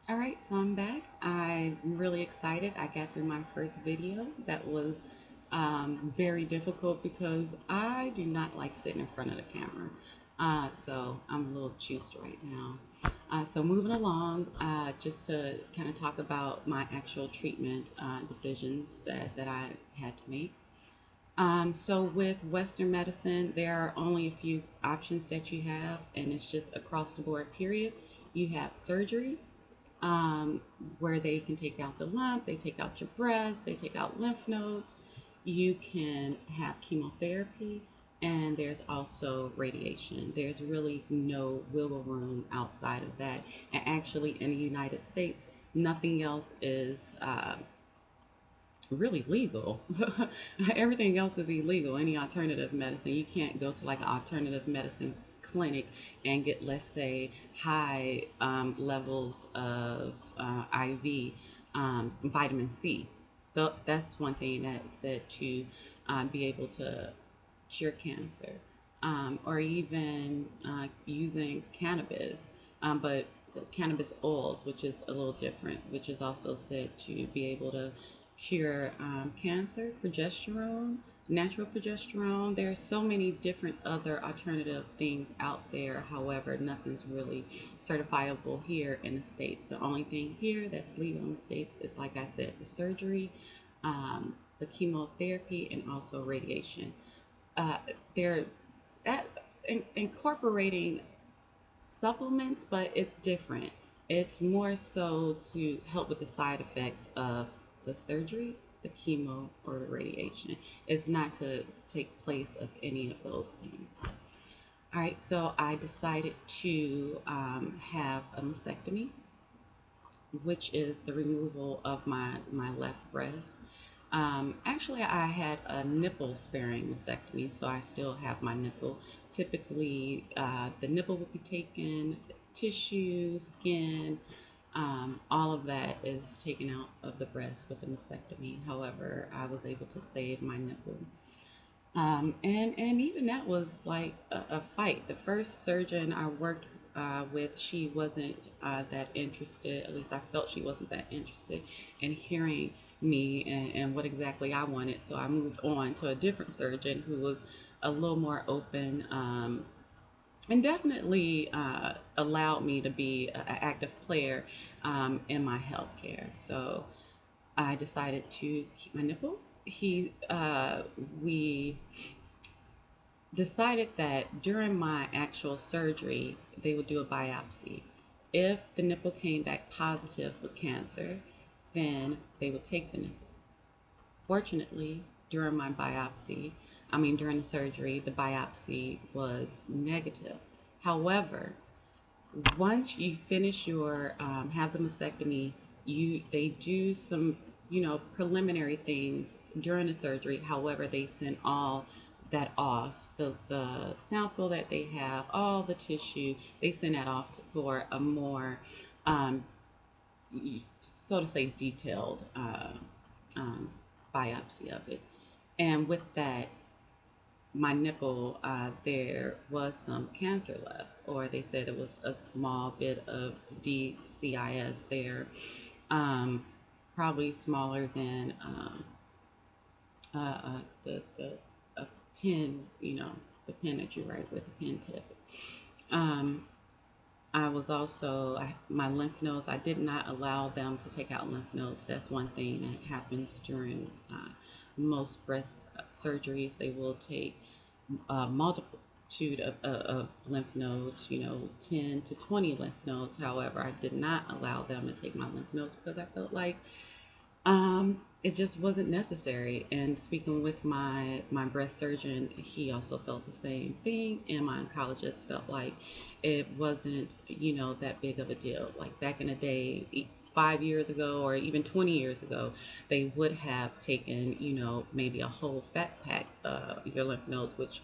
All right, so I'm back. I'm really excited. I got through my first video that was very difficult because I do not like sitting in front of the camera. So I'm a little juiced right now. So moving along, just to kind of talk about my actual treatment decisions that I had to make. So with Western medicine, there are only a few options that you have, and it's just across the board, period. You have surgery, um, where they can take out the lump, they take out your breast, they take out lymph nodes. You can have chemotherapy, and there's also radiation. There's really no wiggle room outside of that. And actually, in the United States, nothing else is really legal. Everything else is illegal. Any alternative medicine, you can't go to like an alternative medicine clinic and get, let's say, high levels of IV vitamin C. That's one thing that's said to be able to cure cancer, or even using cannabis, but cannabis oils, which is a little different, which is also said to be able to cure cancer, progesterone, natural progesterone. There are so many different other alternative things out there. However, nothing's really certifiable here in the States. The only thing here that's legal in the States is, like I said, the surgery, the chemotherapy, and also radiation. Uh, they're at, incorporating supplements, but it's different. It's more so to help with the side effects of the surgery, the chemo, or the radiation. It's not to take place of any of those things. All right, so I decided to have a mastectomy, which is the removal of my left breast. Actually, I had a nipple sparing mastectomy, so I still have my nipple. Typically, the nipple will be taken, tissue, skin, all of that is taken out of the breast with the mastectomy. However, I was able to save my nipple. And even that was like a fight. The first surgeon I worked with, she wasn't that interested. At least I felt she wasn't that interested in hearing me and what exactly I wanted. So I moved on to a different surgeon who was a little more open, and definitely allowed me to be an active player in my healthcare. So I decided to keep my nipple. We decided that during my actual surgery, they would do a biopsy. If the nipple came back positive with cancer, then they would take the nipple. Fortunately, during my biopsy, during the surgery, the biopsy was negative. However, once you finish your have the mastectomy, they do some preliminary things during the surgery. However, they send all that off, the sample that they have, all the tissue, they send that off for a more um, so to say detailed um, biopsy of it. And with that, my nipple, there was some cancer left, or they said it was a small bit of DCIS there, um, probably smaller than the a pen, the pen that you write with, the pen tip. Um, I was also, my lymph nodes, I did not allow them to take out lymph nodes. That's one thing that happens during most breast surgeries. They will take a multitude of lymph nodes, 10 to 20 lymph nodes. However, I did not allow them to take my lymph nodes because I felt like it just wasn't necessary. And speaking with my breast surgeon, he also felt the same thing, and my oncologist felt like it wasn't that big of a deal. Like back in the day, 5 years ago or even 20 years ago, they would have taken maybe a whole fat pack your lymph nodes, which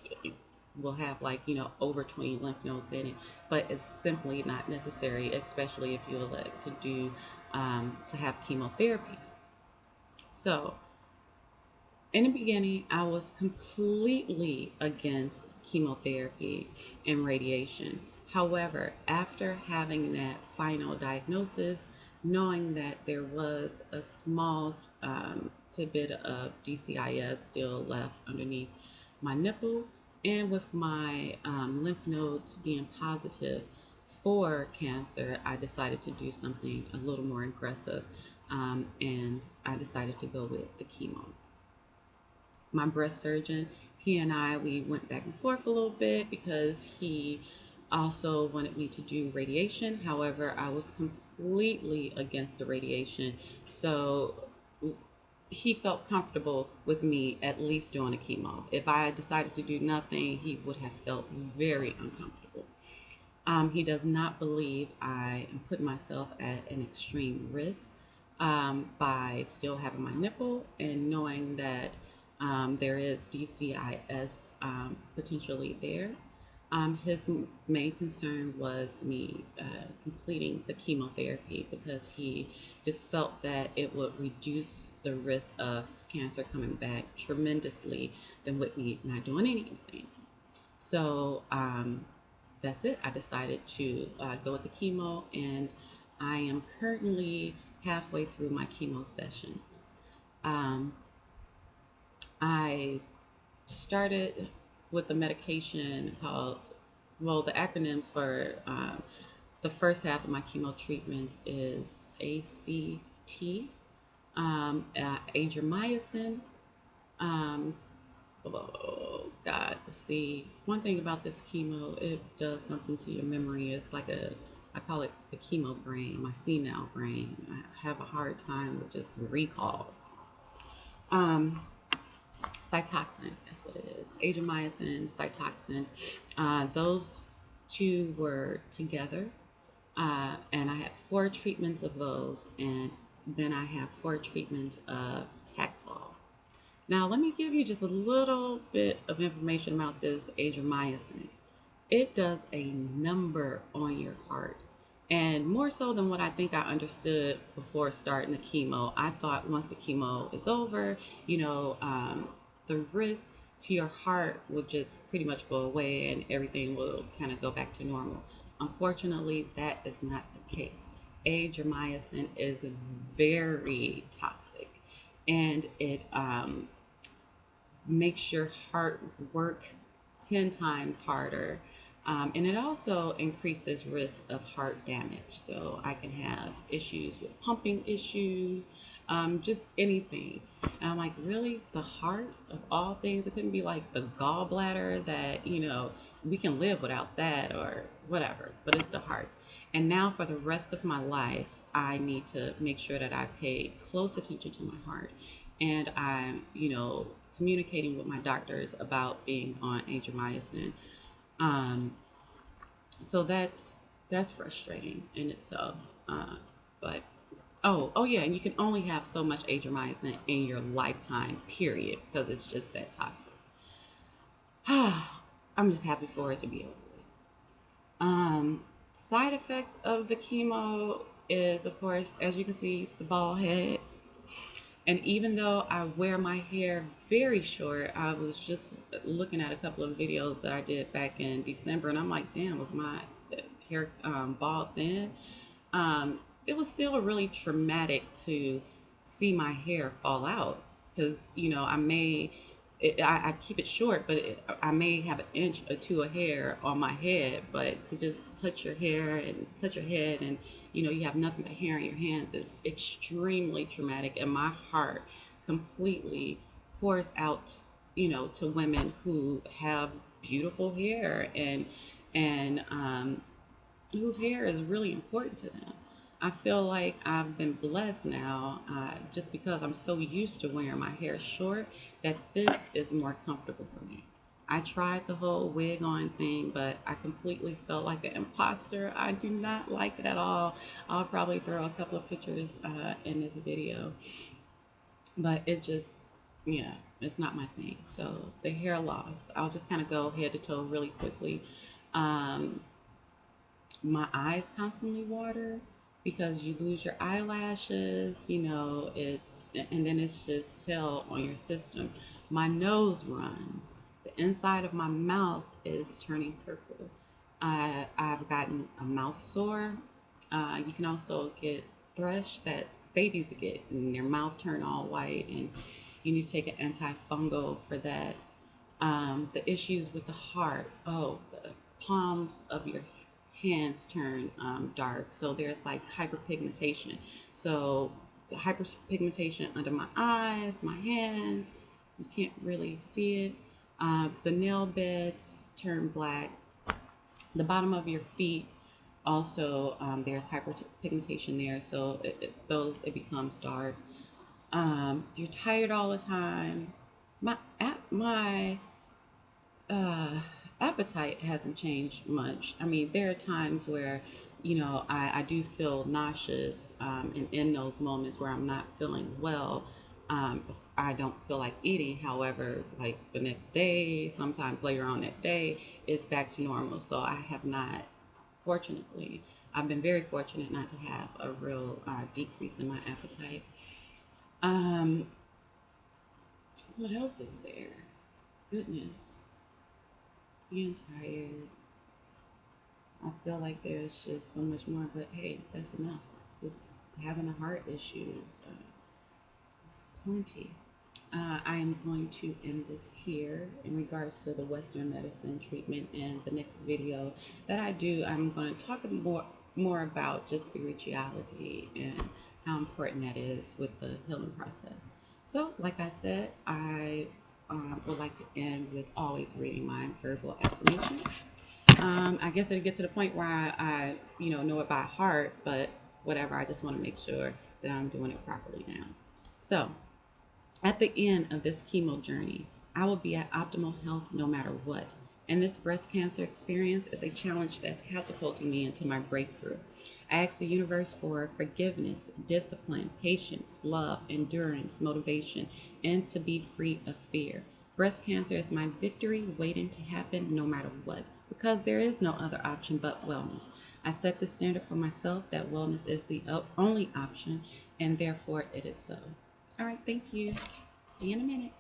will have like over 20 lymph nodes in it, but it's simply not necessary, especially if you elect to do to have chemotherapy. So, in the beginning, I was completely against chemotherapy and radiation. However, after having that final diagnosis, knowing that there was a small tidbit of DCIS still left underneath my nipple, and with my lymph nodes being positive for cancer, I decided to do something a little more aggressive, and I decided to go with the chemo. My breast surgeon, he and we went back and forth a little bit because he also wanted me to do radiation. However, I was completely against the radiation. So he felt comfortable with me at least doing a chemo. If I decided to do nothing, he would have felt very uncomfortable. He does not believe I am putting myself at an extreme risk by still having my nipple and knowing that there is DCIS potentially there. His main concern was me completing the chemotherapy because he just felt that it would reduce the risk of cancer coming back tremendously than with me not doing anything. So that's it. I decided to go with the chemo, and I am currently halfway through my chemo sessions. Um, I started with a medication called, well, the acronyms for the first half of my chemo treatment is ACT, adriamycin. Oh God, let's see. One thing about this chemo, it does something to your memory. It's like I call it the chemo brain, my senile brain. I have a hard time with just recall. Um, Cytoxin, that's what it is. Adriamycin, cytoxin. Those two were together, and I had 4 treatments of those, and then I have 4 treatments of Taxol. Now, let me give you just a little bit of information about this adriamycin. It does a number on your heart, and more so than what I think I understood before starting the chemo. I thought once the chemo is over, the risk to your heart will just pretty much go away and everything will kind of go back to normal. Unfortunately, that is not the case. Adriamycin is very toxic, and it makes your heart work 10 times harder. And it also increases risk of heart damage. So I can have issues with pumping issues, just anything. And I'm like, really? The heart of all things? It couldn't be like the gallbladder that, we can live without that or whatever, but it's the heart. And now for the rest of my life, I need to make sure that I pay close attention to my heart. And I'm, communicating with my doctors about being on adriamycin. Um, so that's frustrating in itself. But oh yeah, and you can only have so much adriamycin in your lifetime, period, because it's just that toxic. I'm just happy for it to be over with. Side effects of the chemo is, of course, as you can see, the bald head. And even though I wear my hair very short, I was just looking at a couple of videos that I did back in December, and I'm like, damn, was my hair bald then? It was still really traumatic to see my hair fall out because, I keep it short, but I may have an inch or two of hair on my head, but to just touch your hair and touch your head and you have nothing but hair in your hands is extremely traumatic, and my heart completely pours out, to women who have beautiful hair and whose hair is really important to them. I feel like I've been blessed now, just because I'm so used to wearing my hair short, that this is more comfortable for me. I tried the whole wig on thing, but I completely felt like an imposter. I do not like it at all. I'll probably throw a couple of pictures in this video, but it's not my thing. So the hair loss, I'll just kind of go head to toe really quickly. Um, my eyes constantly water because you lose your eyelashes, and then it's just hell on your system. My nose runs. The inside of my mouth is turning purple. I've gotten a mouth sore. You can also get thrush that babies get and their mouth turn all white, and you need to take an antifungal for that. The issues with the heart, oh, the palms of your hands turn dark. So there's like hyperpigmentation. So the hyperpigmentation under my eyes, my hands, you can't really see it. The nail beds turn black. The bottom of your feet also, there's hyperpigmentation there, so it becomes dark. You're tired all the time. My uh, appetite hasn't changed much. I mean, there are times where, I do feel nauseous, and in those moments where I'm not feeling well, I don't feel like eating. However, like the next day, sometimes later on that day, it's back to normal. So I have not, fortunately, I've been very fortunate not to have a real decrease in my appetite. Um, what else is there? Goodness, being tired. I feel like there's just so much more, but hey, that's enough. Just having a heart issues, it's plenty. I am going to end this here in regards to the Western medicine treatment. And the next video that I do, I'm going to talk more about just spirituality and how important that is with the healing process. So, like I said, I would like to end with always reading my verbal affirmation. I guess it'll get to the point where I know it by heart, but whatever. I just want to make sure that I'm doing it properly now. So, at the end of this chemo journey, I will be at optimal health no matter what. And this breast cancer experience is a challenge that's catapulting me into my breakthrough. I ask the universe for forgiveness, discipline, patience, love, endurance, motivation, and to be free of fear. Breast cancer is my victory waiting to happen no matter what, because there is no other option but wellness. I set the standard for myself that wellness is the only option, and therefore it is so. All right, thank you. See you in a minute.